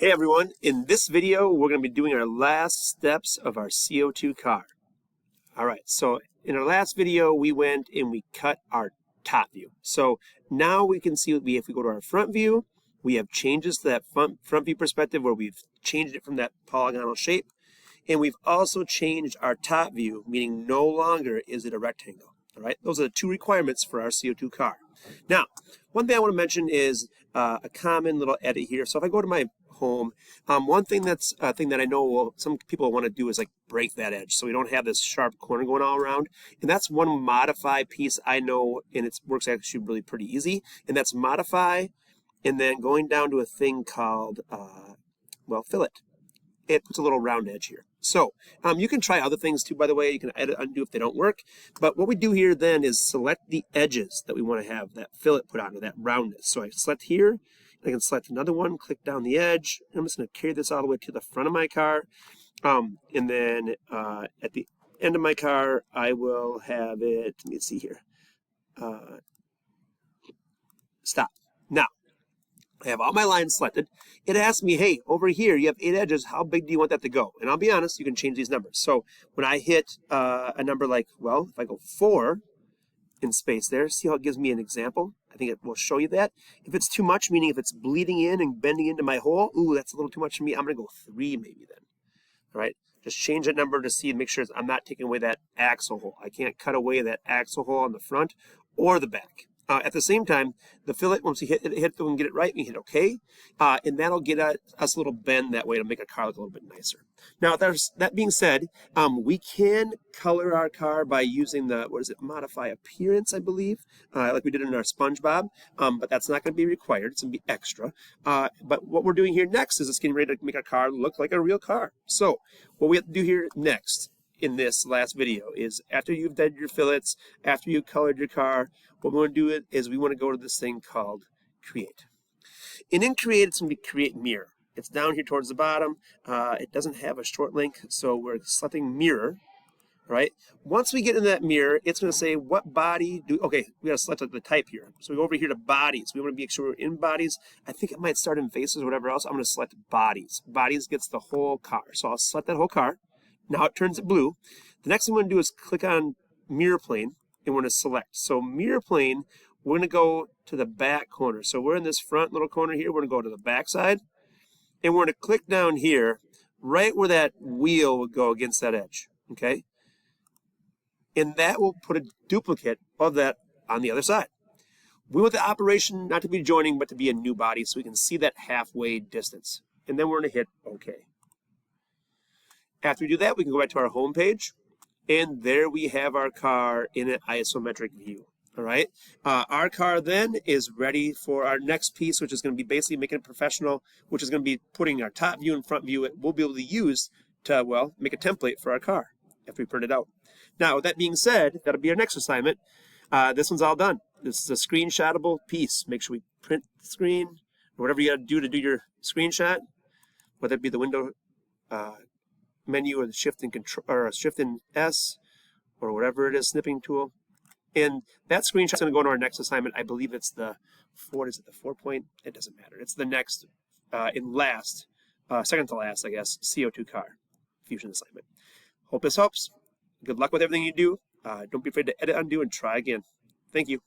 Hey everyone, in this video we're going to be doing our last steps of our CO2 car. Alright, so in our last video we went and we cut our top view. So now we can see if we go to our front view, we have changes to that front view perspective where we've changed it from that polygonal shape. And we've also changed our top view, meaning no longer is it a rectangle. Alright, those are the two requirements for our CO2 car. Now, one thing I want to mention is a common little edit here. So if I go to my home, one thing that I know some people want to do is like break that edge so we don't have this sharp corner going all around. And that's one modify piece I know, and it works actually really pretty easy. And that's modify, and then going down to a thing called fillet. It puts a little round edge here. So you can try other things too, by the way. You can edit, undo if they don't work. But what we do here then is select the edges that we want to have that fillet put onto, that roundness. So I select here, I can select another one, click down the edge. I'm just going to carry this all the way to the front of my car. And then at the end of my car, I will have it, let me see here. Stop. Now, I have all my lines selected. It asks me, hey, over here, you have 8 edges. How big do you want that to go? And I'll be honest, you can change these numbers. So when I hit a number like, well, if I go 4 in space there, see how it gives me an example? I think it will show you that. If it's too much, meaning if it's bleeding in and bending into my hole, ooh, that's a little too much for me. I'm going to go 3 maybe then. All right, just change that number to see and make sure I'm not taking away that axle hole. I can't cut away that axle hole on the front or the back. At the same time, the fillet, once you hit it and get it right, we hit OK, and that'll get us a little bend that way to make our car look a little bit nicer. Now, that being said, we can color our car by using the, modify appearance, I believe, like we did in our SpongeBob, but that's not going to be required. It's going to be extra. But what we're doing here next is it's getting ready to make our car look like a real car. So what we have to do here next in this last video is after you've done your fillets, after you've colored your car, what we want to do is we want to go to this thing called Create. And in Create, it's going to be Create Mirror. It's down here towards the bottom. It doesn't have a short link, so we're selecting Mirror, right? Once we get in that mirror, it's going to say what body do, okay, we got to select the type here. So we go over here to bodies. We want to make sure we're in bodies. I think it might start in faces or whatever else. I'm going to select bodies. Bodies gets the whole car. So I'll select that whole car. Now it turns it blue. The next thing we're going to do is click on Mirror Plane, and we're going to select. So Mirror Plane, we're going to go to the back corner. So we're in this front little corner here. We're going to go to the back side, and we're going to click down here, right where that wheel would go against that edge, okay? And that will put a duplicate of that on the other side. We want the operation not to be joining, but to be a new body, so we can see that halfway distance. And then we're going to hit OK. After we do that, we can go back to our home page, and there we have our car in an isometric view. All right. Our car then is ready for our next piece, which is going to be basically making it professional, which is going to be putting our top view and front view. We'll be able to use to, well, make a template for our car after we print it out. Now, with that being said, that'll be our next assignment. This one's all done. This is a screenshotable piece. Make sure we print the screen or whatever you got to do your screenshot, whether it be the window menu or the shift and control or shift and S or whatever it is, snipping tool. And that screenshot is going to go to our next assignment. I believe it's the 4 point? It doesn't matter. It's the next second to last, I guess, CO2 car fusion assignment. Hope this helps. Good luck with everything you do. Don't be afraid to edit, undo, and try again. Thank you.